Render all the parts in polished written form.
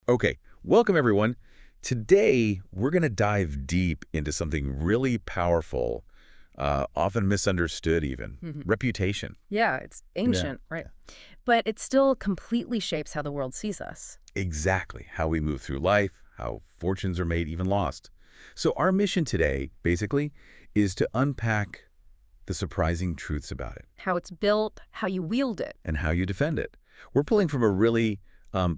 Okay, welcome everyone. Today, we're going to dive deep into something really powerful, often misunderstood even, Mhm. reputation. Yeah, it's Yeah, ancient, right? But it still completely shapes how the world sees us. exactly. How we move through life, how fortunes are made, even lost. So our mission today, basically, is to unpack the surprising truths about it How it's built, how you wield it. and how you defend it. We're pulling from a really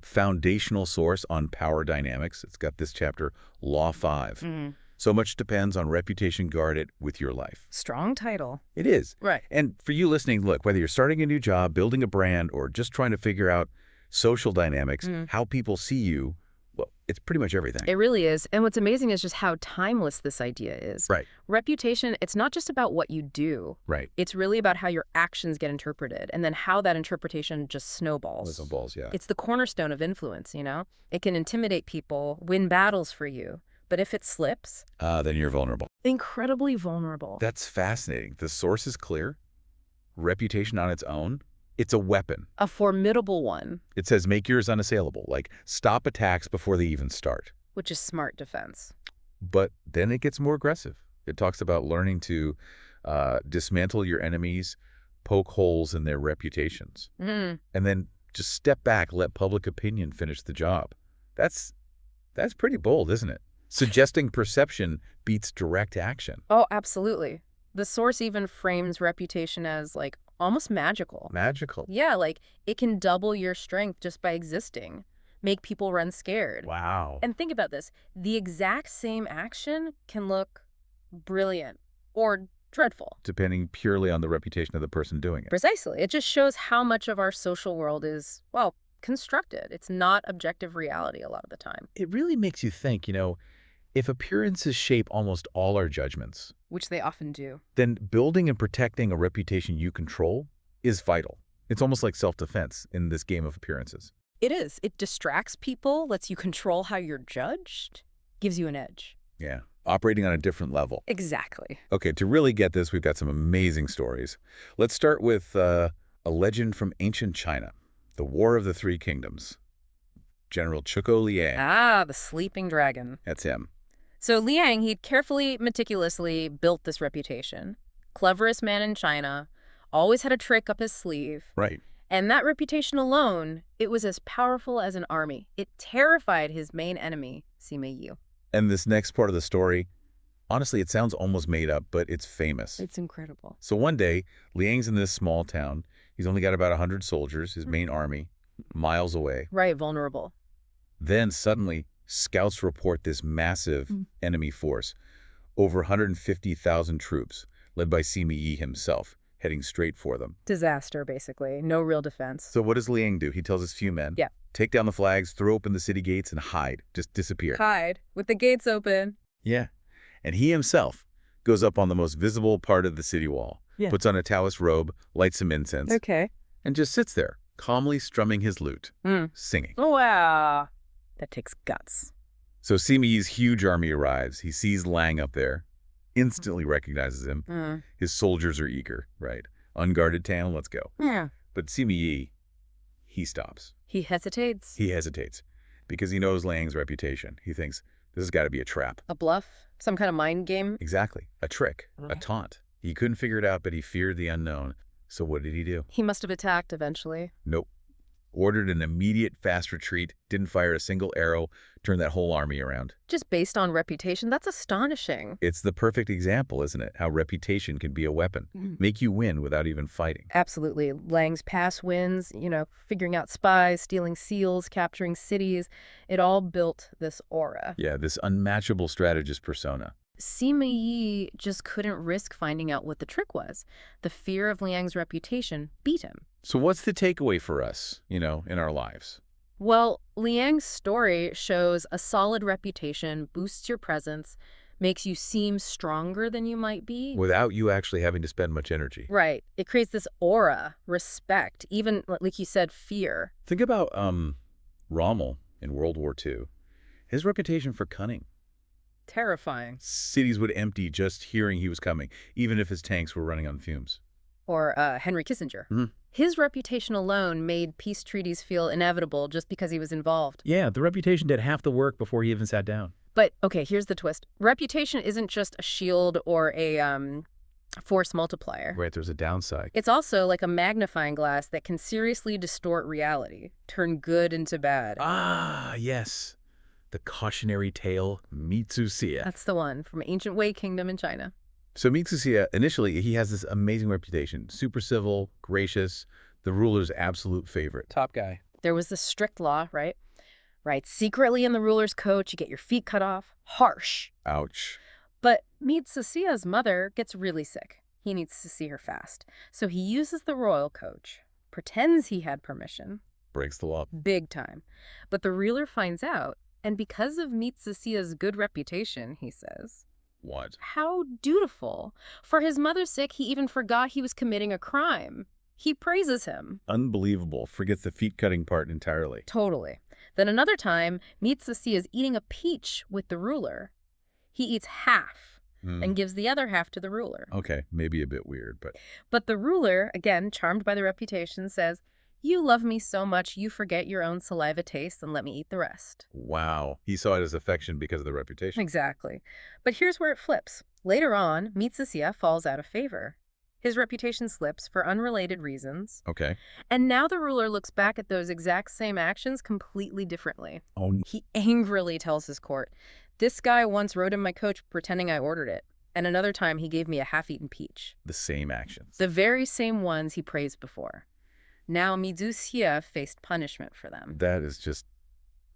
foundational source on power dynamics. It's got this chapter, Law 5. Mm. So much depends on reputation guarded with your life. Strong title. It is. Right. And for you listening, look, whether you're starting a new job, building a brand, or just trying to figure out social dynamics, Mm. how people see you, well, it's pretty much everything. It really is. And what's amazing is just how timeless this idea is. Right, Reputation, it's not just about what you do. right. It's really about how your actions get interpreted and then how that interpretation just snowballs. Listen, balls, yeah. It's the cornerstone of influence, you know? It can intimidate people, win battles for you. But if it slips, Then you're vulnerable. incredibly vulnerable. That's fascinating. The source is clear. Reputation on its own, it's a weapon. A formidable one, It says make yours unassailable, like stop attacks before they even start. which is smart defense. But then it gets more aggressive. It talks about learning to dismantle your enemies, poke holes in their reputations, Mm. and then just step back, let public opinion finish the job. That's pretty bold, isn't it? Suggesting perception beats direct action. Oh, absolutely. The source even frames reputation as, like, almost magical. Magical. Yeah, like, it can double your strength just by existing, make people run scared. Wow. And think about this. The exact same action can look brilliant or dreadful. Depending purely on the reputation of the person doing it. Precisely. It just shows how much of our social world is, well, constructed. It's not objective reality a lot of the time, It really makes you think, if appearances shape almost all our judgments, which they often do. then building and protecting a reputation you control is vital. It's almost like self-defense in this game of appearances. It is. It distracts people, lets you control how you're judged, gives you an edge. Yeah, operating on a different level. Exactly. Okay, to really get this, we've got some amazing stories. Let's start with a legend from ancient China, the War of the Three Kingdoms. General Chuko Liang, Ah, the sleeping dragon. that's him. So Liang, he carefully, meticulously built this reputation. Cleverest man in China, always had a trick up his sleeve. Right. And that reputation alone, it was as powerful as an army. It terrified his main enemy, Sima Yi. And this next part of the story, honestly, it sounds almost made up, but it's famous. It's incredible. So one day, Liang's in this small town. He's only got about 100 soldiers, his main army, miles away. Right, vulnerable. Then suddenly, scouts report this massive enemy force, over 150,000 troops, led by Sima Yi himself, heading straight for them. Disaster, basically. No real defense. So what does Liang do? He tells his few men, Yeah. take down the flags, throw open the city gates, and hide. Just disappear. Hide, with the gates open. Yeah. And he himself goes up on the most visible part of the city wall, Yeah. puts on a Taoist robe, lights some incense, Okay. and just sits there, calmly strumming his lute, singing. Wow. That takes guts. So Sima Yi's huge army arrives. He sees Lang up there, instantly recognizes him. His soldiers are eager, right? Unguarded town, let's go. Yeah. But Sima Yi, he stops. He hesitates. He hesitates because he knows Lang's reputation. He thinks, this has got to be a trap. A bluff? Some kind of mind game? Exactly. A trick, a Right. taunt. He couldn't figure it out, but he feared the unknown. So what did he do? He must have attacked eventually. Nope. Ordered an immediate fast retreat, didn't fire a single arrow, turned that whole army around. Just based on reputation, that's astonishing. It's the perfect example, isn't it? How reputation can be a weapon. Make you win without even fighting. Absolutely. Lang's past wins, figuring out spies, stealing seals, capturing cities, it all built this aura. Yeah, this unmatchable strategist persona. Sima Yi just couldn't risk finding out what the trick was. The fear of Liang's reputation beat him. So what's the takeaway for us, in our lives? Well, Liang's story shows a solid reputation boosts your presence, makes you seem stronger than you might be. Without you actually having to spend much energy. Right. It creates this aura, respect, even, like you said, fear. Think about Rommel in World War II. His reputation for cunning. Terrifying. Cities would empty just hearing he was coming, even if his tanks were running on fumes. Or Henry Kissinger. His reputation alone made peace treaties feel inevitable just because he was involved. Yeah, the reputation did half the work before he even sat down. But, okay, here's the twist. Reputation isn't just a shield or a force multiplier. Right, there's a downside. It's also like a magnifying glass that can seriously distort reality, turn good into bad. Ah, yes. The cautionary tale, Mitsusiya. That's the one, from ancient Wei Kingdom in China. So Mitsusiya, initially, he has this amazing reputation. Super civil, gracious, the ruler's absolute favorite. Top guy. There was this strict law, right? Right, secretly in the ruler's coach, you get your feet cut off. Harsh. Ouch. But Mitsusiya's mother gets really sick. He needs to see her fast. So he uses the royal coach, pretends he had permission. Breaks the law. Big time. But the ruler finds out, and because of Mitsusiya's good reputation, he says, What? how dutiful. For his mother's sake, he even forgot he was committing a crime. He praises him. Unbelievable. Forgets the feet-cutting part entirely. Totally. Then another time, Mitsusiya is eating a peach with the ruler. He eats half and gives the other half to the ruler. Okay, maybe a bit weird, but... But the ruler, again, charmed by the reputation, says, you love me so much you forget your own saliva taste and let me eat the rest. Wow. He saw it as affection because of the reputation. Exactly. But here's where it flips. Later on, Mitsusiya falls out of favor. His reputation slips for unrelated reasons. Okay. And now the ruler looks back at those exact same actions completely differently. Oh, He angrily tells his court, this guy once rode in my coach pretending I ordered it, and another time he gave me a half-eaten peach. the same actions. The very same ones he praised before. Now Mitsusiya faced punishment for them. That is just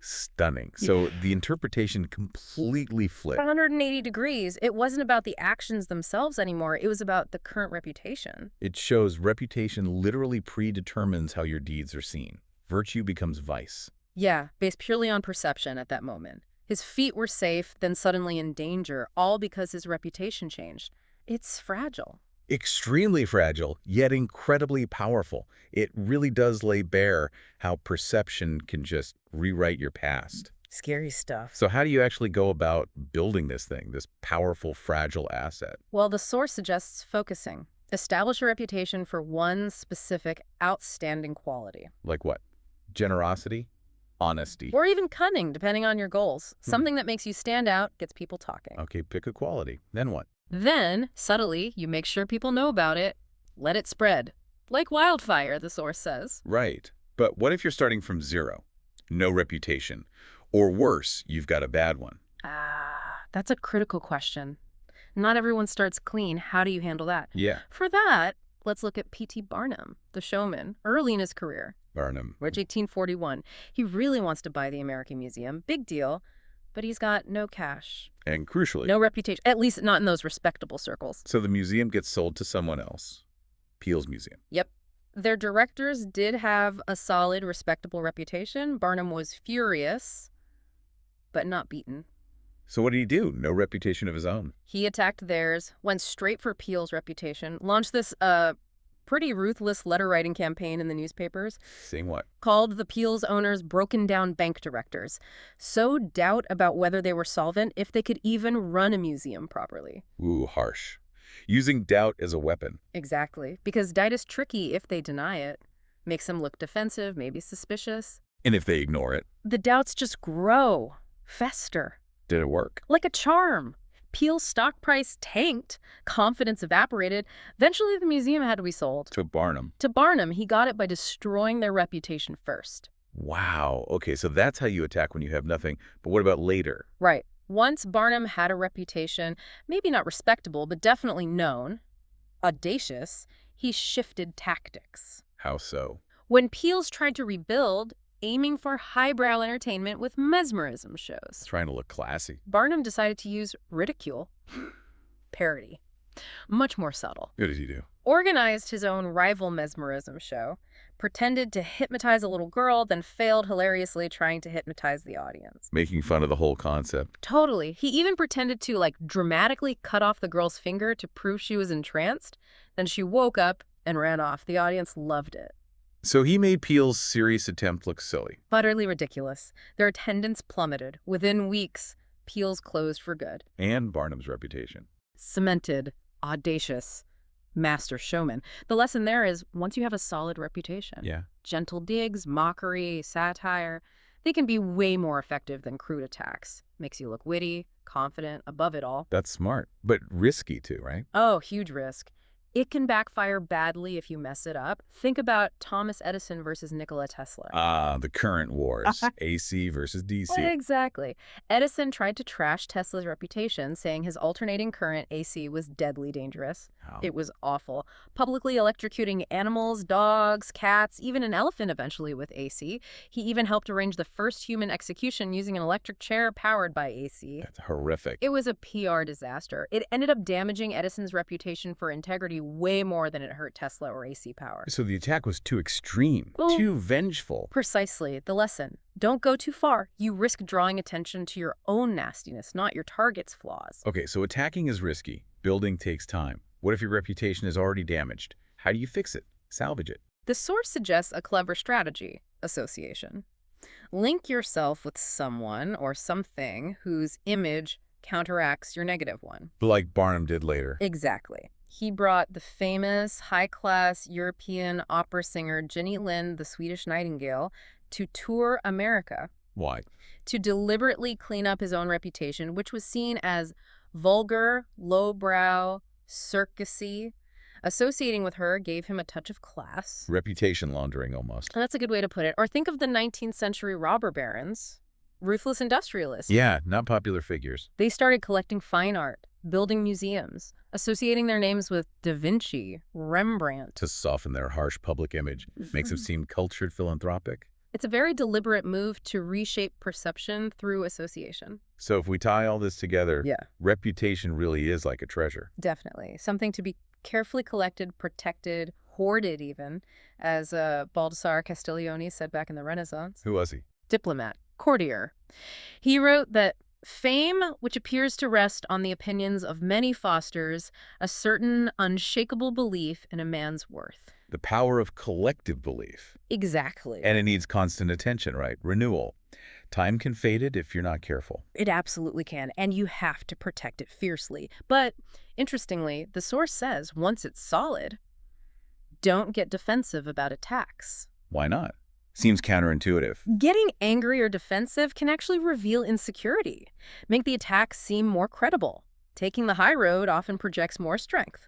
stunning. So the interpretation completely flipped. 180 degrees. It wasn't about the actions themselves anymore. It was about the current reputation. It shows reputation literally predetermines how your deeds are seen. Virtue becomes vice. Yeah, based purely on perception at that moment. His feet were safe, then suddenly in danger, all because his reputation changed. It's fragile. Extremely fragile, yet incredibly powerful. It really does lay bare how perception can just rewrite your past. Scary stuff. So how do you actually go about building this thing, this powerful, fragile asset? Well, the source suggests focusing. Establish a reputation for one specific, outstanding quality. Like what? Generosity? Honesty? Or even cunning, depending on your goals. Something that makes you stand out, gets people talking. Okay, pick a quality. Then what? Then, subtly, you make sure people know about it. Let it spread. Like wildfire, the source says. Right. But what if you're starting from zero? No reputation. Or worse, you've got a bad one. That's a critical question. Not everyone starts clean. How do you handle that? Yeah. For that, let's look at P.T. Barnum, the showman, early in his career. Barnum. Which 1841. He really wants to buy the American Museum. Big deal. But he's got no cash. And crucially... No reputation. At least not in those respectable circles. So the museum gets sold to someone else. Peale's museum. Yep. Their directors did have a solid, respectable reputation. Barnum was furious, but not beaten. So what did he do? No reputation of his own. He attacked theirs, went straight for Peale's reputation, launched this pretty ruthless letter-writing campaign in the newspapers. Saying what? Called the Peale's owners broken-down bank directors. Sowed doubt about whether they were solvent, if they could even run a museum properly. Ooh, harsh. Using doubt as a weapon. Exactly. Because doubt is tricky if they deny it. Makes them look defensive, maybe suspicious. And if they ignore it. The doubts just grow, fester. Did it work? Like a charm. Peale's stock price tanked, confidence evaporated. Eventually, the museum had to be sold. To Barnum. To Barnum, he got it by destroying their reputation first. Wow. Okay, so that's how you attack when you have nothing. But what about later? Right. Once Barnum had a reputation, maybe not respectable, but definitely known, audacious, he shifted tactics. How so? When Peale's tried to rebuild, aiming for highbrow entertainment with mesmerism shows, Trying to look classy. Barnum decided to use ridicule, parody, much more subtle. What did he do? Organized his own rival mesmerism show, pretended to hypnotize a little girl, then failed hilariously trying to hypnotize the audience. Making fun of the whole concept. Totally. He even pretended to, dramatically cut off the girl's finger to prove she was entranced. Then she woke up and ran off. The audience loved it. So he made Peale's serious attempt look silly. Utterly ridiculous. Their attendance plummeted. Within weeks, Peale's closed for good. And Barnum's reputation. Cemented. Audacious. master showman. The lesson there is once you have a solid reputation, Yeah. gentle digs, mockery, satire, they can be way more effective than crude attacks. Makes you look witty, confident, above it all. That's smart, but risky too, right? Oh, huge risk. It can backfire badly if you mess it up. Think about Thomas Edison versus Nikola Tesla. Ah, the current wars, AC versus DC. Exactly. Edison tried to trash Tesla's reputation, saying his alternating current AC was deadly dangerous. Oh. It was awful. Publicly electrocuting animals, dogs, cats, even an elephant eventually with AC. He even helped arrange the first human execution using an electric chair powered by AC. That's horrific. It was a PR disaster. It ended up damaging Edison's reputation for integrity way more than it hurt Tesla or AC power. So the attack was too extreme, Well, too vengeful. Precisely. The lesson. Don't go too far. You risk drawing attention to your own nastiness, not your target's flaws. Okay, so attacking is risky. Building takes time. What if your reputation is already damaged? How do you fix it? Salvage it? The source suggests a clever strategy: association. Link yourself with someone or something whose image counteracts your negative one. Like Barnum did later. Exactly. He brought the famous high-class European opera singer Jenny Lind, the Swedish Nightingale, to tour America Why? to deliberately clean up his own reputation, which was seen as vulgar, lowbrow, circusy. Associating with her gave him a touch of class. Reputation laundering, almost. And that's a good way to put it. Or think of the 19th century robber barons, ruthless industrialists. Yeah, not popular figures. They started collecting fine art, building museums, associating their names with Da Vinci, Rembrandt. To soften their harsh public image, makes them seem cultured, philanthropic. It's a very deliberate move to reshape perception through association. So if we tie all this together, Yeah. reputation really is like a treasure. Definitely. Something to be carefully collected, protected, hoarded even, as Baldassare Castiglione said back in the Renaissance. Who was he? Diplomat, courtier. He wrote that fame, which appears to rest on the opinions of many, fosters a certain unshakable belief in a man's worth. The power of collective belief. Exactly. And it needs constant attention, right? Renewal. Time can fade it if you're not careful. It absolutely can, and you have to protect it fiercely. But interestingly, the source says once it's solid, don't get defensive about attacks. Why not? Seems counterintuitive. Getting angry or defensive can actually reveal insecurity, make the attack seem more credible. Taking the high road often projects more strength.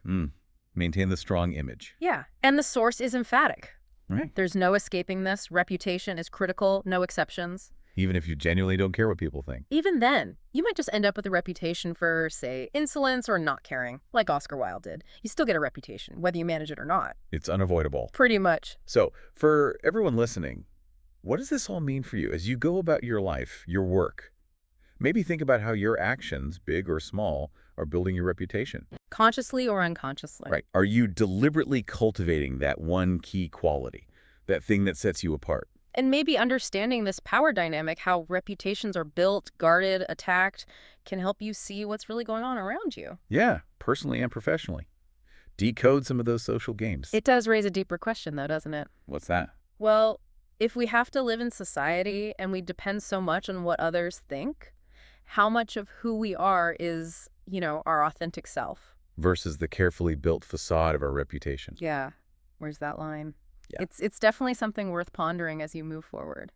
Maintain the strong image. Yeah, and the source is emphatic. Right. There's no escaping this. Reputation is critical, no exceptions. Even if you genuinely don't care what people think. Even then, you might just end up with a reputation for, say, insolence or not caring, like Oscar Wilde did. You still get a reputation, whether you manage it or not. It's unavoidable. Pretty much. So, for everyone listening, what does this all mean for you as you go about your life, your work? Maybe think about how your actions, big or small, are building your reputation. Consciously or unconsciously. Right. Are you deliberately cultivating that one key quality, that thing that sets you apart? And maybe understanding this power dynamic, how reputations are built, guarded, attacked, can help you see what's really going on around you. Yeah, personally and professionally. Decode some of those social games. It does raise a deeper question, though, doesn't it? What's that? Well, if we have to live in society and we depend so much on what others think, how much of who we are is, our authentic self? Versus the carefully built facade of our reputation. Yeah. Where's that line? Yeah. It's definitely something worth pondering as you move forward.